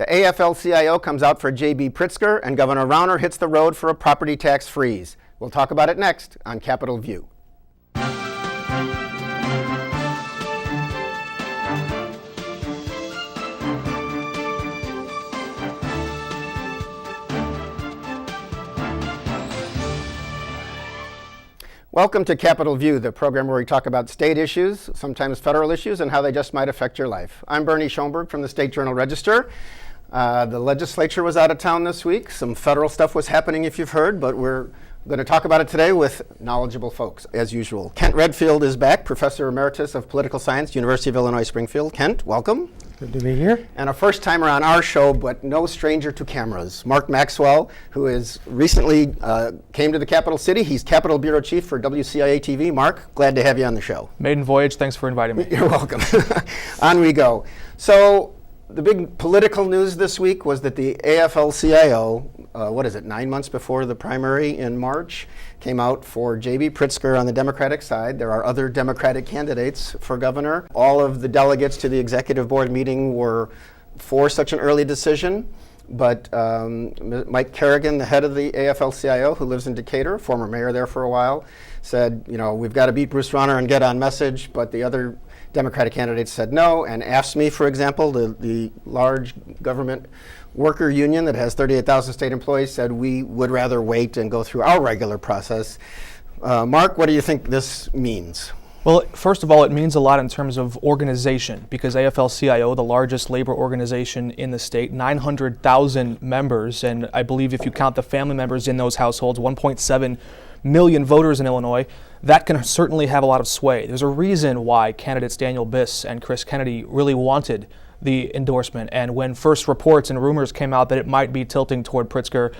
The AFL-CIO comes out for J.B. Pritzker, and Governor Rauner hits the road for a property tax freeze. We'll talk about it next on Capitol View. Welcome to Capitol View, the program where we talk about state issues, sometimes federal issues, and how they just might affect your life. I'm Bernie Schoenburg from the State Journal-Register. The legislature was out of town this week. Some federal stuff was happening, if you've heard, but we're going to talk about it today with knowledgeable folks, as usual. Kent Redfield is back, Professor Emeritus of Political Science, University of Illinois, Springfield. Kent, welcome. Good to be here. And a first-timer on our show, but no stranger to cameras, Mark Maxwell, who is recently came to the capital city. He's Capitol Bureau Chief for WCIA TV. Mark, glad to have you on the show. Maiden voyage, thanks for inviting me. You're welcome. On we go. So the big political news this week was that the AFL-CIO, 9 months before the primary in March, came out for J.B. Pritzker on the Democratic side. There are other Democratic candidates for governor. All of the delegates to the executive board meeting were for such an early decision, but Mike Kerrigan, the head of the AFL-CIO, who lives in Decatur, former mayor there for a while, said, we've got to beat Bruce Rauner and get on message, but the other Democratic candidates said no. And Afl-Cio, for example, the large government worker union that has 38,000 state employees, said we would rather wait and go through our regular process. Mark, what do you think this means? Well, first of all, it means a lot in terms of organization, because AFL-CIO, the largest labor organization in the state, 900,000 members, and I believe if you count the family members in those households, 1.7 million voters in Illinois, that can certainly have a lot of sway. There's a reason why candidates Daniel Biss and Chris Kennedy really wanted the endorsement, and when first reports and rumors came out that it might be tilting toward Pritzker,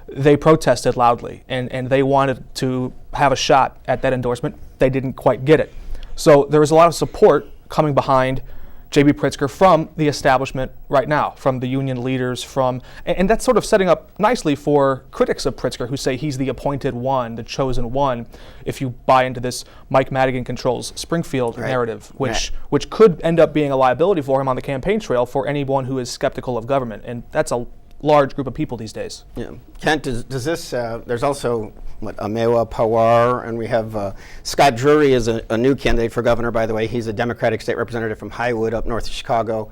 they protested loudly, and they wanted to have a shot at that endorsement. They didn't quite get it. So there is a lot of support coming behind J.B. Pritzker from the establishment right now, from the union leaders, and that's sort of setting up nicely for critics of Pritzker who say he's the appointed one, the chosen one, if you buy into this Mike Madigan controls Springfield narrative, which could end up being a liability for him on the campaign trail for anyone who is skeptical of government, and that's a large group of people these days. Yeah. Kent, does this, there's also Amewa Pawar, and we have Scott Drury is a new candidate for governor, by the way. He's a Democratic state representative from Highwood up north of Chicago,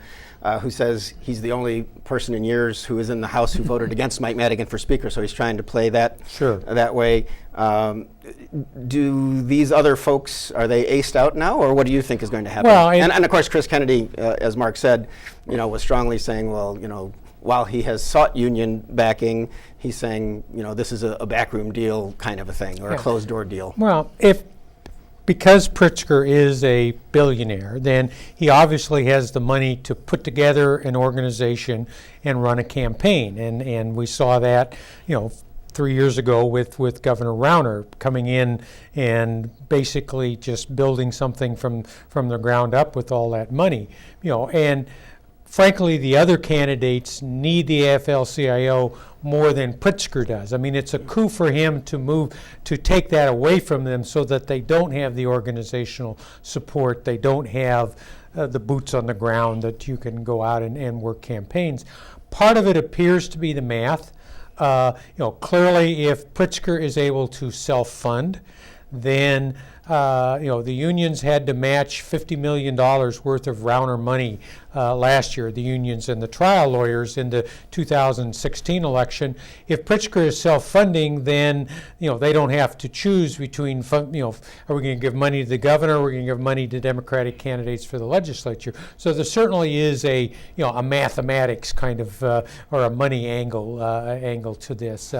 who says he's the only person in years who is in the House who voted against Mike Madigan for Speaker, so he's trying to play that that way. Do these other folks, are they aced out now, or what do you think is going to happen? Well, and of course, Chris Kennedy, as Mark said, was strongly saying, while he has sought union backing, he's saying, this is a backroom deal kind of a thing, or a closed door deal. Well, because Pritzker is a billionaire, then he obviously has the money to put together an organization and run a campaign. And we saw that, 3 years ago with Governor Rauner coming in and basically just building something from the ground up with all that money, and frankly, the other candidates need the AFL-CIO more than Pritzker does. I mean, it's a coup for him to take that away from them so that they don't have the organizational support, they don't have the boots on the ground that you can go out and work campaigns. Part of it appears to be the math. Clearly, if Pritzker is able to self-fund, then the unions had to match $50 million worth of Rauner money last year, the unions and the trial lawyers in the 2016 election. If Pritzker is self-funding, then they don't have to choose between, are we going to give money to the governor, or are we going to give money to Democratic candidates for the legislature? So there certainly is a mathematics kind of or a money angle to this.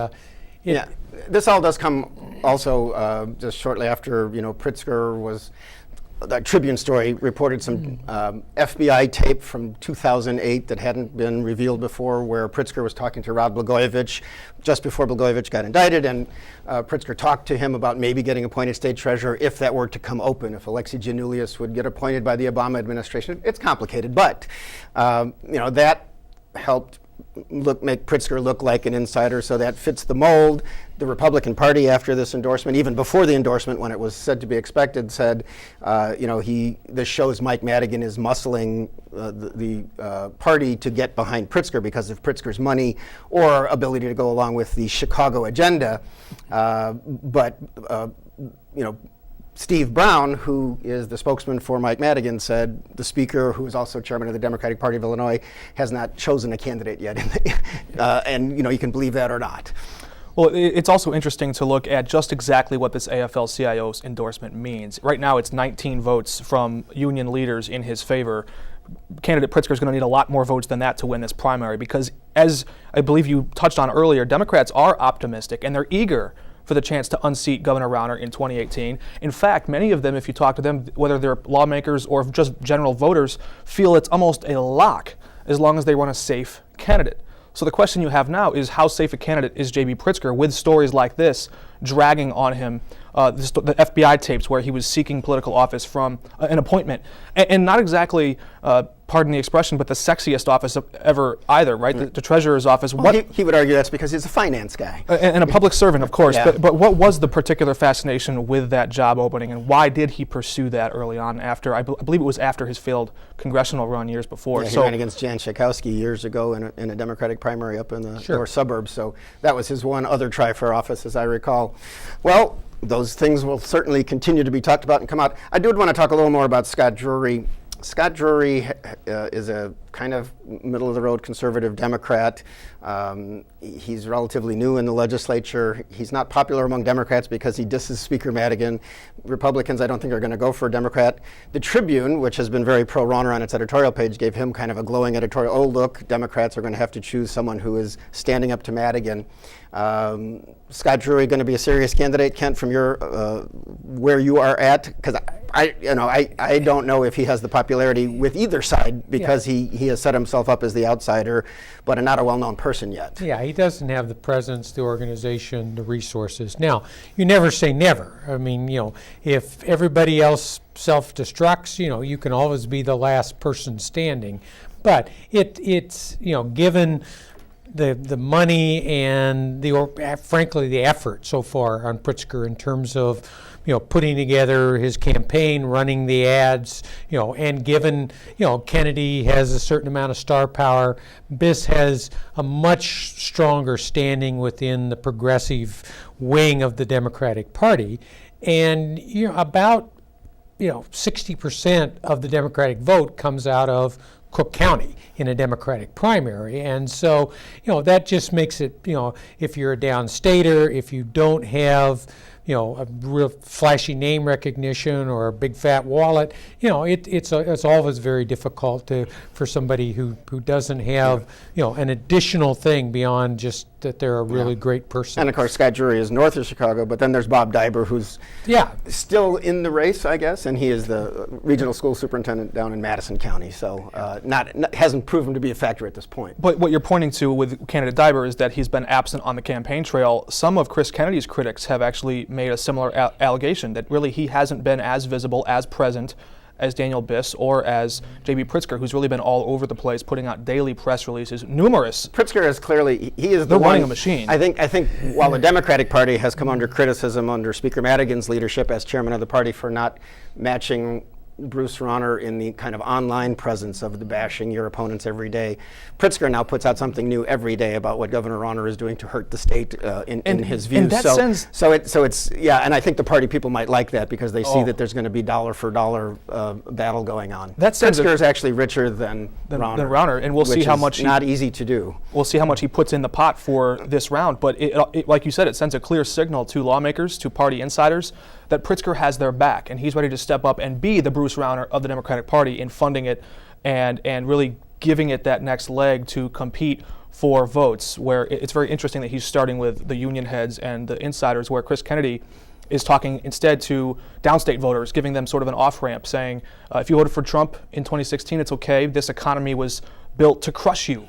This all does come also just shortly after, Pritzker was, the Tribune story reported some FBI tape from 2008 that hadn't been revealed before, where Pritzker was talking to Rod Blagojevich just before Blagojevich got indicted, and Pritzker talked to him about maybe getting appointed state treasurer if that were to come open, if Alexei Giannoulias would get appointed by the Obama administration. It's complicated, but that helped make Pritzker look like an insider, so that fits the mold. The Republican Party, after this endorsement, even before the endorsement, when it was said to be expected, said, this shows Mike Madigan is muscling the party to get behind Pritzker because of Pritzker's money or ability to go along with the Chicago agenda. Steve Brown, who is the spokesman for Mike Madigan, said the speaker, who is also chairman of the Democratic Party of Illinois, has not chosen a candidate yet. And you can believe that or not. Well, it's also interesting to look at just exactly what this AFL-CIO endorsement means. Right now, it's 19 votes from union leaders in his favor. Candidate Pritzker is going to need a lot more votes than that to win this primary because, as I believe you touched on earlier, Democrats are optimistic and they're eager for the chance to unseat Governor Rauner in 2018. In fact, many of them, if you talk to them, whether they're lawmakers or just general voters, feel it's almost a lock as long as they run a safe candidate. So the question you have now is how safe a candidate is J.B. Pritzker with stories like this dragging on him, the FBI tapes where he was seeking political office from an appointment, and not exactly, pardon the expression, but the sexiest office ever either, right? The treasurer's office. Well, he would argue that's because he's a finance guy. And a public servant, of course. Yeah. But what was the particular fascination with that job opening, and why did he pursue that early on after, I believe it was after his failed congressional run years before. Yeah, he ran against Jan Schakowsky years ago in a Democratic primary up in the north suburbs. So that was his one other try for office, as I recall. Well, those things will certainly continue to be talked about and come out. I do want to talk a little more about Scott Drury. Scott Drury is a kind of middle-of-the-road conservative Democrat. He's relatively new in the legislature. He's not popular among Democrats because he disses Speaker Madigan. Republicans, I don't think, are going to go for a Democrat. The Tribune, which has been very pro-Rauner on its editorial page, gave him kind of a glowing editorial. Oh, look, Democrats are going to have to choose someone who is standing up to Madigan. Scott Drury going to be a serious candidate, Kent, from your where you are at? Because I don't know if he has the popularity with either side because he has set himself up as the outsider, but not a well-known person yet. Yeah, he doesn't have the presence, the organization, the resources. Now, you never say never. I mean, if everybody else self-destructs, you can always be the last person standing. But it's given the money and frankly the effort so far on Pritzker in terms of putting together his campaign, running the ads, and given Kennedy has a certain amount of star power, Biss has a much stronger standing within the progressive wing of the Democratic Party, and about 60% of the Democratic vote comes out of Cook County in a Democratic primary. And so, that just makes it, if you're a downstater, if you don't have, a real flashy name recognition or a big fat wallet, it's always very difficult for somebody who doesn't have, an additional thing beyond just that they're a really great person. And of course, Scott Drury is north of Chicago, but then there's Bob Diber, who's still in the race, I guess, and he is the regional school superintendent down in Madison County. So hasn't proven to be a factor at this point. But what you're pointing to with candidate Diber is that he's been absent on the campaign trail. Some of Chris Kennedy's critics have actually made a similar allegation that really he hasn't been as visible, as present as Daniel Biss or as J.B. Pritzker, who's really been all over the place, putting out daily press releases, numerous. Pritzker is clearly, he is the They're one. running a machine. I think while the Democratic Party has come under criticism under Speaker Madigan's leadership as chairman of the party for not matching Bruce Rauner in the kind of online presence of the bashing your opponents every day, Pritzker now puts out something new every day about what Governor Rauner is doing to hurt the state in his views. In that sense, so it's and I think the party people might like that because they see that there's going to be dollar for dollar battle going on. Pritzker is actually richer than Rauner, and we'll see how much not easy to do. We'll see how much he puts in the pot for this round, but it, like you said, it sends a clear signal to lawmakers, to party insiders, that Pritzker has their back, and he's ready to step up and be the Bruce Rauner of the Democratic Party in funding it and really giving it that next leg to compete for votes, where it's very interesting that he's starting with the union heads and the insiders, where Chris Kennedy is talking instead to downstate voters, giving them sort of an off-ramp, saying, if you voted for Trump in 2016, it's okay. This economy was built to crush you.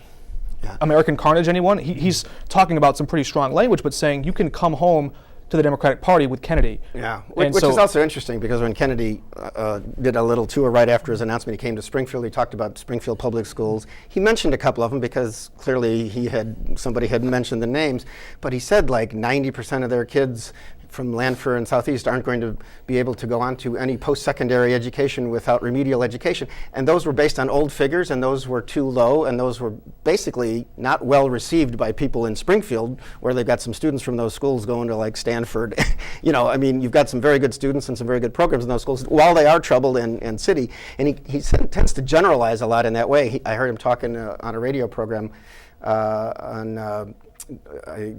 Yeah. American carnage, anyone? He's talking about some pretty strong language, but saying you can come home to the Democratic Party with Kennedy. Yeah, And which so- is also interesting because when Kennedy did a little tour right after his announcement, he came to Springfield. He talked about Springfield public schools. He mentioned a couple of them because clearly somebody had mentioned the names, but he said like 90% of their kids from Lanphier and Southeast aren't going to be able to go on to any post-secondary education without remedial education. And those were based on old figures, and those were too low, and those were basically not well received by people in Springfield, where they've got some students from those schools going to like Stanford. I mean, you've got some very good students and some very good programs in those schools, while they are troubled and city. And he tends to generalize a lot in that way. I heard him talking on a radio program on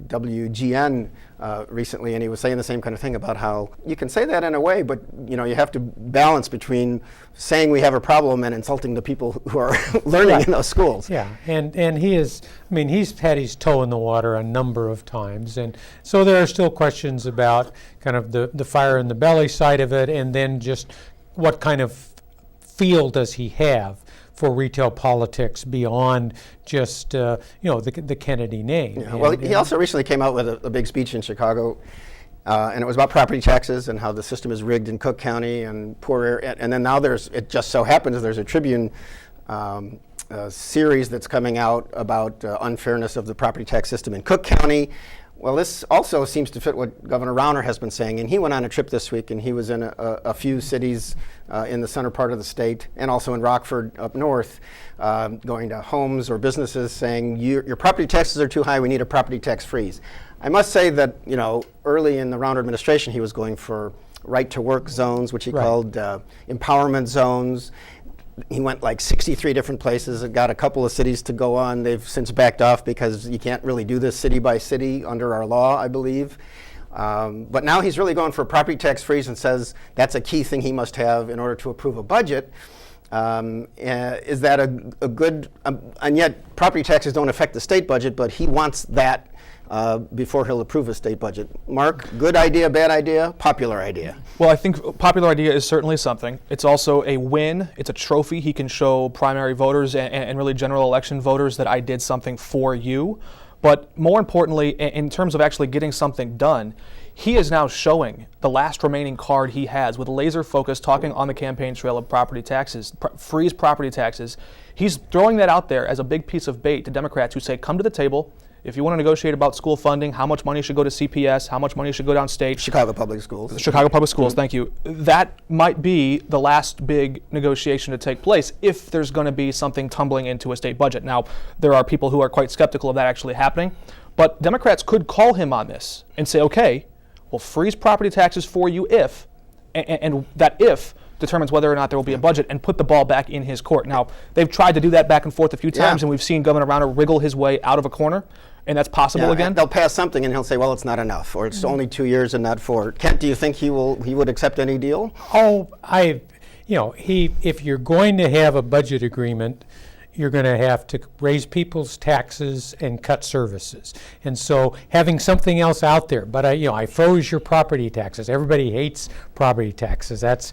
WGN recently, and he was saying the same kind of thing about how you can say that in a way, but you have to balance between saying we have a problem and insulting the people who are learning in those schools. Yeah, and he is, I mean, he's had his toe in the water a number of times, and so there are still questions about kind of the fire in the belly side of it, and then just what kind of feel does he have for retail politics beyond just the Kennedy name. Yeah, well, he also recently came out with a big speech in Chicago, and it was about property taxes and how the system is rigged in Cook County and poor area. And then now it just so happens there's a Tribune series that's coming out about unfairness of the property tax system in Cook County. Well, this also seems to fit what Governor Rauner has been saying, and he went on a trip this week, and he was in a few cities in the center part of the state, and also in Rockford up north, going to homes or businesses saying, your property taxes are too high, we need a property tax freeze. I must say that, early in the Rauner administration, he was going for right-to-work zones, which he called empowerment zones. He went like 63 different places and got a couple of cities to go on. They've since backed off because you can't really do this city by city under our law, I believe. But now he's really going for a property tax freeze and says that's a key thing he must have in order to approve a budget. Is that a good, and yet property taxes don't affect the state budget, but he wants that before he'll approve a state budget. Mark, good idea, bad idea, popular idea? Well, I think popular idea is certainly something. It's also a win. It's a trophy. He can show primary voters and really general election voters that I did something for you. But more importantly, in terms of actually getting something done, he is now showing the last remaining card he has with laser focus, talking on the campaign trail of property taxes, freeze property taxes. He's throwing that out there as a big piece of bait to Democrats who say, come to the table. If you want to negotiate about school funding, how much money should go to CPS, how much money should go downstate. Chicago Public Schools. Chicago Public Schools, thank you. That might be the last big negotiation to take place if there's going to be something tumbling into a state budget. Now, there are people who are quite skeptical of that actually happening, but Democrats could call him on this and say, okay, we'll freeze property taxes for you if, and that if determines whether or not there will be a budget, and put the ball back in his court. Now, they've tried to do that back and forth a few times, and we've seen Governor Rauner wriggle his way out of a corner, and that's possible again. They'll pass something and he'll say, well, it's not enough, or it's only 2 years and not 4. Kent, do you think he would accept any deal? Oh, if you're going to have a budget agreement, you're going to have to raise people's taxes and cut services. And so having something else out there, but I froze your property taxes. Everybody hates property taxes. That's,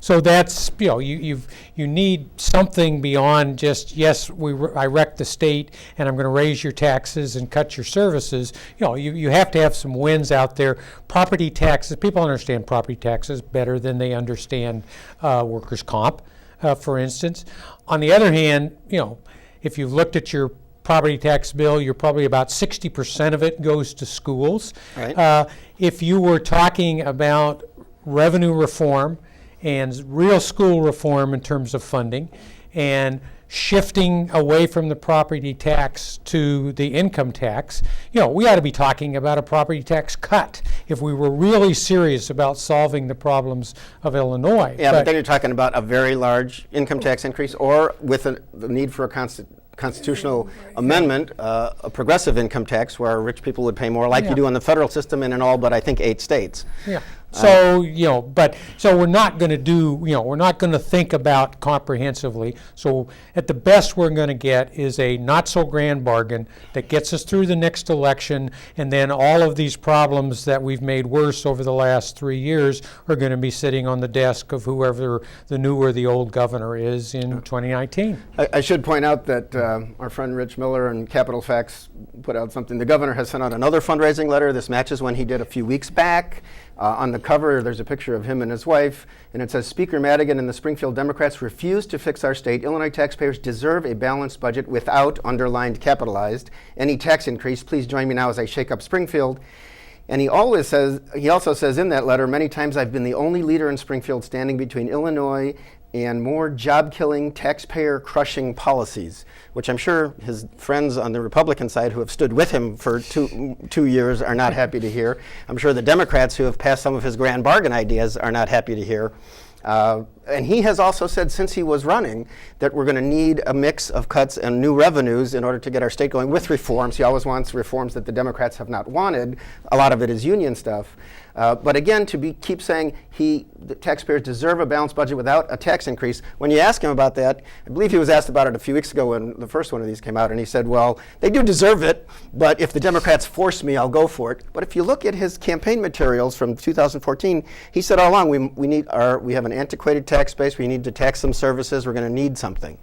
so that's, you need something beyond just, yes, I wrecked the state and I'm going to raise your taxes and cut your services. You have to have some wins out there. Property taxes, people understand property taxes better than they understand workers' comp. For instance. On the other hand, if you've looked at your property tax bill, you're probably about 60% of it goes to schools. Right. If you were talking about revenue reform and real school reform in terms of funding and shifting away from the property tax to the income tax, we ought to be talking about a property tax cut if we were really serious about solving the problems of Illinois. Yeah, but then you're talking about a very large income tax increase, or with the need for a constitutional amendment, a progressive income tax where rich people would pay more, like you do in the federal system and in all but I think 8 states. Yeah. So, so we're not going to we're not going to think about comprehensively. So at the best we're going to get is a not so grand bargain that gets us through the next election, and then all of these problems that we've made worse over the last 3 years are going to be sitting on the desk of whoever the new or the old governor is in 2019. I should point out that our friend Rich Miller and Capital Facts put out something. The governor has sent out another fundraising letter. This matches one he did a few weeks back. On the cover, there's a picture of him and his wife, and it says, Speaker Madigan and the Springfield Democrats refuse to fix our state. Illinois taxpayers deserve a balanced budget without, underlined, capitalized, any tax increase. Please join me now as I shake up Springfield. And he also says in that letter, many times I've been the only leader in Springfield standing between Illinois and more job-killing, taxpayer-crushing policies, which I'm sure his friends on the Republican side who have stood with him for two years are not happy to hear. I'm sure the Democrats who have passed some of his grand bargain ideas are not happy to hear. And he has also said since he was running that we're going to need a mix of cuts and new revenues in order to get our state going with reforms. He always wants reforms that the Democrats have not wanted. A lot of it is union stuff. But again, keep saying the taxpayers deserve a balanced budget without a tax increase. When you ask him about that, I believe he was asked about it a few weeks ago when the first one of these came out, and he said, well, they do deserve it, but if the Democrats force me, I'll go for it. But if you look at his campaign materials from 2014, he said all along, we have an antiquated tax base, we need to tax some services, we're going to need something.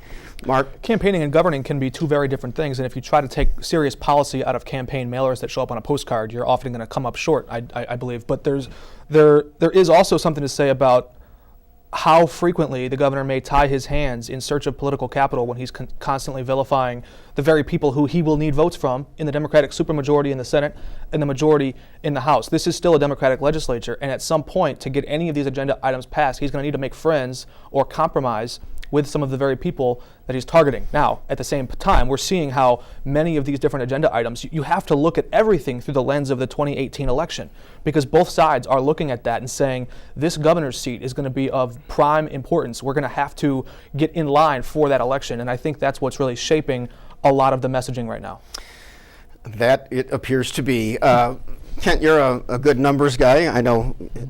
Mark? Campaigning and governing can be two very different things, and if you try to take serious policy out of campaign mailers that show up on a postcard, you're often going to come up short, I believe. But there is also something to say about how frequently the governor may tie his hands in search of political capital when he's constantly vilifying the very people who he will need votes from in the Democratic supermajority in the Senate and the majority in the House. This is still a Democratic legislature, and at some point, to get any of these agenda items passed, he's going to need to make friends or compromise with some of the very people that he's targeting. Now, at the same time, we're seeing how many of these different agenda items, you have to look at everything through the lens of the 2018 election, because both sides are looking at that and saying, this governor's seat is going to be of prime importance. We're going to have to get in line for that election, and I think that's what's really shaping a lot of the messaging right now. That it appears to be. Kent, you're a good numbers guy. I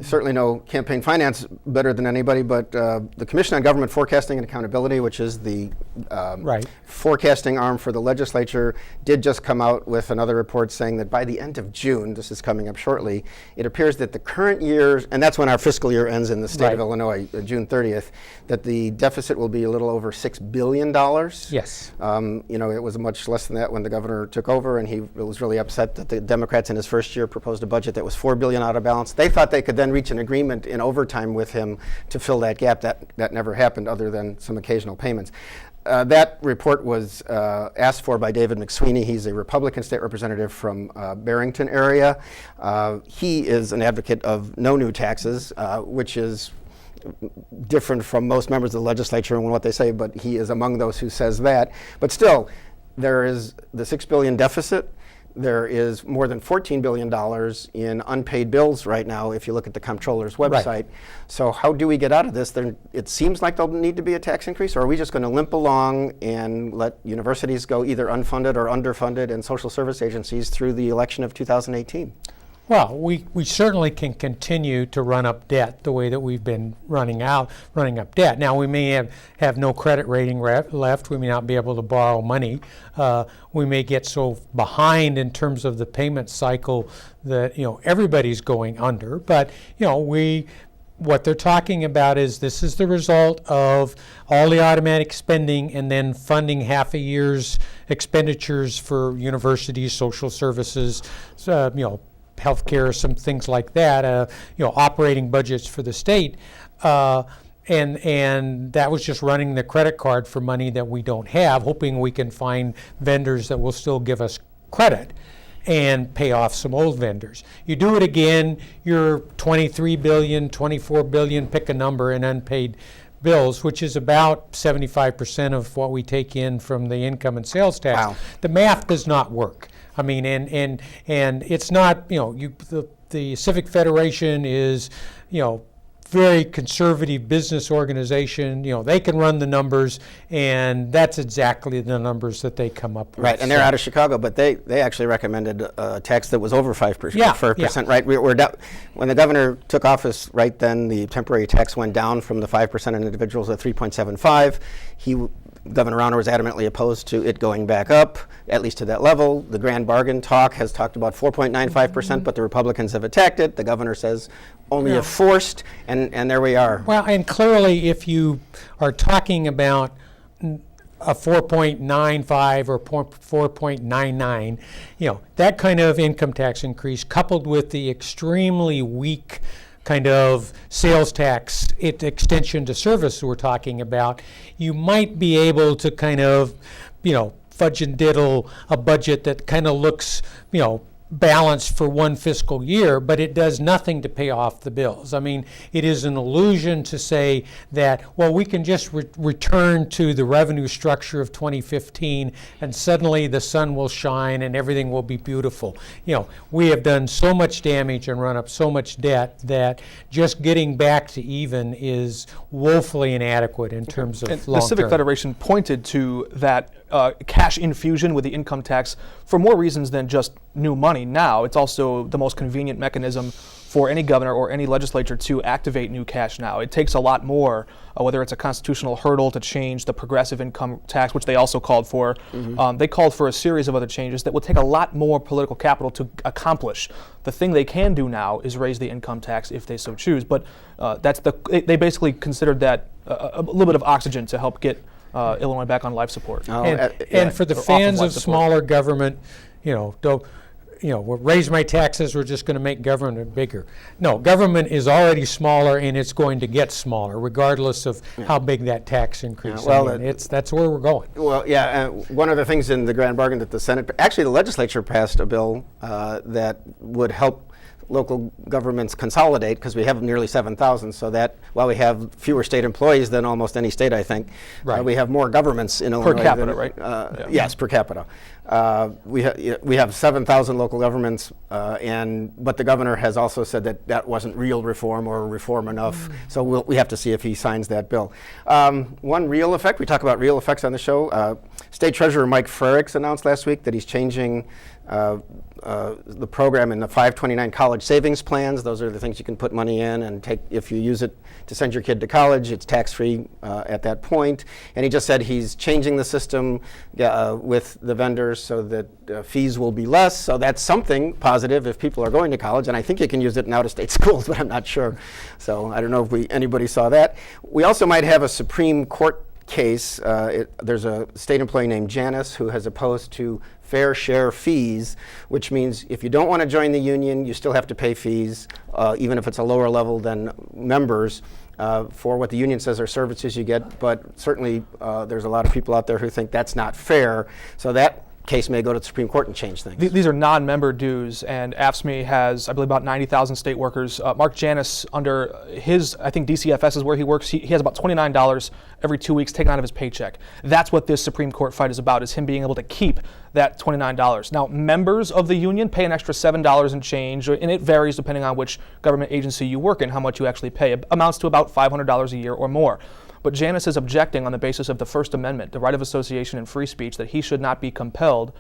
certainly know campaign finance better than anybody, but the Commission on Government Forecasting and Accountability, which is the forecasting arm for the legislature, did just come out with another report saying that by the end of June, this is coming up shortly, it appears that the current year, and that's when our fiscal year ends in the state of Illinois, June 30th, that the deficit will be a little over $6 billion. Yes. It was much less than that when the governor took over, and he was really upset that the Democrats in his first year proposed a budget that was $4 billion out of balance. They thought they could then reach an agreement in overtime with him to fill that gap. That never happened, other than some occasional payments. That report was asked for by David McSweeney. He's a Republican state representative from Barrington area. He is an advocate of no new taxes, which is different from most members of the legislature and what they say, but he is among those who says that. But still, there is the $6 billion deficit. There is more than $14 billion in unpaid bills right now if you look at the comptroller's website. Right. So how do we get out of this? It seems like there'll need to be a tax increase, or are we just going to limp along and let universities go either unfunded or underfunded and social service agencies through the election of 2018? Well, we certainly can continue to run up debt the way that we've been running up debt. Now, we may have no credit rating left. We may not be able to borrow money. We may get so behind in terms of the payment cycle that everybody's going under. But what they're talking about is this is the result of all the automatic spending and then funding half a year's expenditures for universities, social services, healthcare, some things like that, operating budgets for the state, and that was just running the credit card for money that we don't have, hoping we can find vendors that will still give us credit and pay off some old vendors. You do it again, you're 23 billion, 24 billion, pick a number, in unpaid bills, which is about 75% of what we take in from the income and sales tax. Wow. The math does not work. I mean, and it's not, the Civic Federation is, very conservative business organization. They can run the numbers, and that's exactly the numbers that they come up with. Right, and they're out of Chicago, but they actually recommended a tax that was over 5%. Yeah, 4%, right? When the governor took office, right then, the temporary tax went down from the 5% on individuals to 3.75. Governor Rauner was adamantly opposed to it going back up, at least to that level. The grand bargain talk has talked about 4.95%, but the Republicans have attacked it. The governor says only if forced, and there we are. Well, and clearly, if you are talking about a 4.95 or 4.99, that kind of income tax increase coupled with the extremely weak kind of sales tax extension to service we're talking about, you might be able to kind of, fudge and diddle a budget that kind of looks, balanced for one fiscal year, but it does nothing to pay off the bills. I mean, it is an illusion to say that, well, we can just return to the revenue structure of 2015 and suddenly the sun will shine and everything will be beautiful. We have done so much damage and run up so much debt that just getting back to even is woefully inadequate in terms of long-term. The Civic Federation pointed to that cash infusion with the income tax for more reasons than just new money. Now, it's also the most convenient mechanism for any governor or any legislature to activate new cash now. It takes a lot more, whether it's a constitutional hurdle to change the progressive income tax, which they also called for. They called for a series of other changes that will take a lot more political capital to accomplish. The thing they can do now is raise the income tax if they so choose. But they basically considered that a little bit of oxygen to help get Illinois back on life support. And for the fans of smaller government, we'll raise my taxes, we're just going to make government bigger. No, government is already smaller and it's going to get smaller regardless of how big that tax increase is. That's where we're going. Well, one of the things in the grand bargain that the legislature passed a bill that would help local governments consolidate, because we have nearly 7,000, so that while we have fewer state employees than almost any state, I think, we have more governments in Illinois. Per capita, right? Yes, per capita. We have 7,000 local governments, but the governor has also said that wasn't real reform or reform enough, so we have to see if he signs that bill. One real effect, we talk about real effects on the show. State Treasurer Mike Frericks announced last week that he's changing the program in the 529 college savings plans. Those are the things you can put money in and take. If you use it to send your kid to college, it's tax-free at that point. And he just said he's changing the system with the vendors so that fees will be less. So that's something positive if people are going to college. And I think you can use it in out-of-state schools, but I'm not sure. So I don't know if anybody saw that. We also might have a Supreme Court case. There's a state employee named Janice who has opposed to fair share fees, which means if you don't want to join the union, you still have to pay fees, even if it's a lower level than members, for what the union says are services you get. But certainly there's a lot of people out there who think that's not fair. So that case may go to the Supreme Court and change things. These are non-member dues, and AFL-CIO has, I believe, about 90,000 state workers. Mark Janis, under his, I think DCFS is where he works, he has about $29 every 2 weeks taken out of his paycheck. That's what this Supreme Court fight is about, is him being able to keep that $29. Now, members of the union pay an extra $7 and change, and it varies depending on which government agency you work in, how much you actually pay. It amounts to about $500 a year or more. But Janice is objecting on the basis of the First Amendment, the right of association and free speech, that he should not be compelled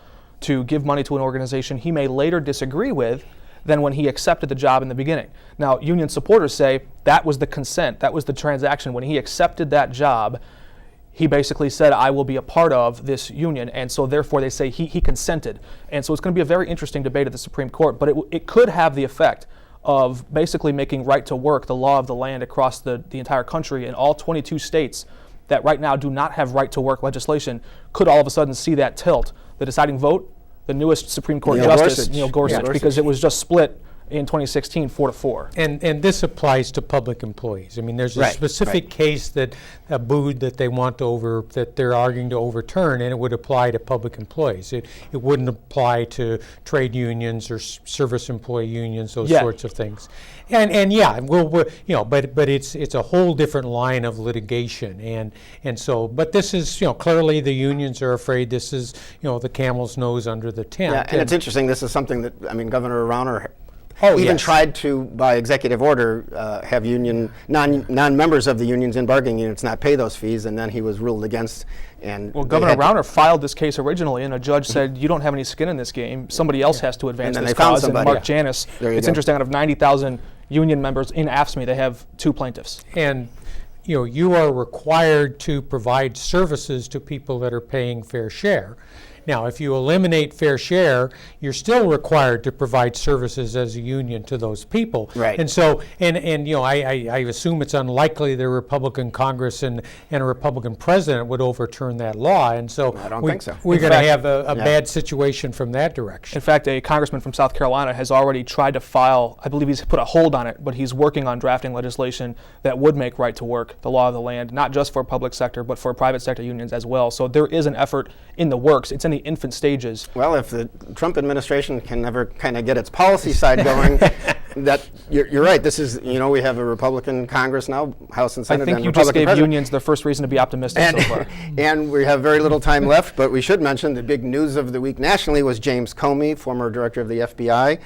to give money to an organization he may later disagree with than when he accepted the job in the beginning. Now, union supporters say that was the consent, that was the transaction. When he accepted that job, he basically said, I will be a part of this union, and so therefore they say he consented. And so it's going to be a very interesting debate at the Supreme Court, but it could have the effect of basically making right to work the law of the land across the entire country, and all 22 states that right now do not have right to work legislation could all of a sudden see that tilt. The deciding vote, the newest Supreme Court Justice, Neil Gorsuch, because it was just split in 2016, 4-4. And this applies to public employees. I mean, there's a specific case that Abood that they want that they're arguing to overturn, and it would apply to public employees. It wouldn't apply to trade unions or service employee unions, those sorts of things. But it's a whole different line of litigation, and so. But this is, clearly the unions are afraid this is, the camel's nose under the tent. Yeah, and it's interesting. This is something that Governor Rauner even yes. tried to, by executive order, have non-members of the unions in bargaining units not pay those fees, and then he was ruled against. And Well, Governor Rauner filed this case originally, and a judge said, you don't have any skin in this game. Somebody else has to advance And then this they found cause. And somebody. Mark Janus, There you it's go. interesting, out of 90,000 union members in AFL-CIO, they have 2 plaintiffs. And you are required to provide services to people that are paying fair share. Now, if you eliminate fair share, you're still required to provide services as a union to those people. Right. And so, I assume it's unlikely the Republican Congress and a Republican president would overturn that law. And so, I don't think so. We're In going to fact- have a Yeah. bad situation from that direction. In fact, a congressman from South Carolina has already tried to file, I believe he's put a hold on it, but he's working on drafting legislation that would make right to work the law of the land, not just for public sector, but for private sector unions as well. So there is an effort in the works. It's in the infant stages. Well, if the Trump administration can never kind of get its policy side going, that you're right. This is, we have a Republican Congress now, House and I Senate, think and you just Republican gave president. unions their first reason to be optimistic so far. And we have very little time left, but we should mention the big news of the week nationally was James Comey, former director of the FBI,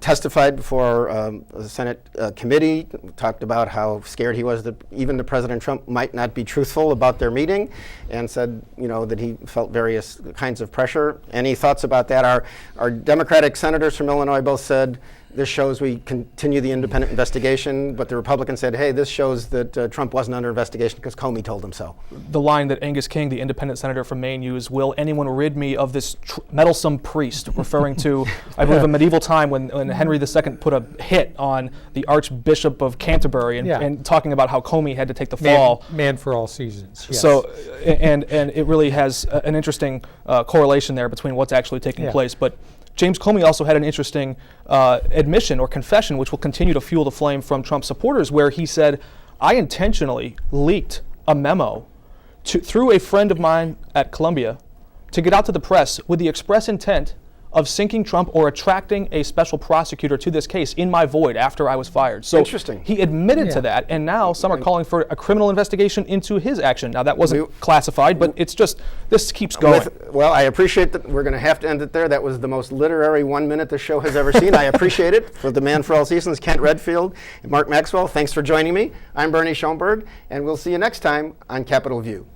testified before the Senate committee, talked about how scared he was that even the President Trump might not be truthful about their meeting, and said, that he felt various kinds of pressure. Any thoughts about that? Our Democratic senators from Illinois both said, this shows we continue the independent investigation, but the Republicans said, hey, this shows that Trump wasn't under investigation because Comey told him so. The line that Angus King, the independent senator from Maine, used, will anyone rid me of this meddlesome priest, referring to, I believe, a medieval time when Henry II put a hit on the Archbishop of Canterbury and talking about how Comey had to take the fall. Man for all seasons. Yes. So, and it really has an interesting correlation there between what's actually taking place. But James Comey also had an interesting admission or confession, which will continue to fuel the flame from Trump supporters, where he said, I intentionally leaked a memo through a friend of mine at Columbia to get out to the press with the express intent of sinking Trump or attracting a special prosecutor to this case in my void after I was fired. So Interesting. he admitted to that, and now some are calling for a criminal investigation into his action. Now, that wasn't classified, but it's just, this keeps going. Well, I appreciate that. We're going to have to end it there. That was the most literary 1 minute the show has ever seen. I appreciate it. For the man for all seasons, Kent Redfield and Mark Maxwell, thanks for joining me. I'm Bernie Schoenburg, and we'll see you next time on Capitol View.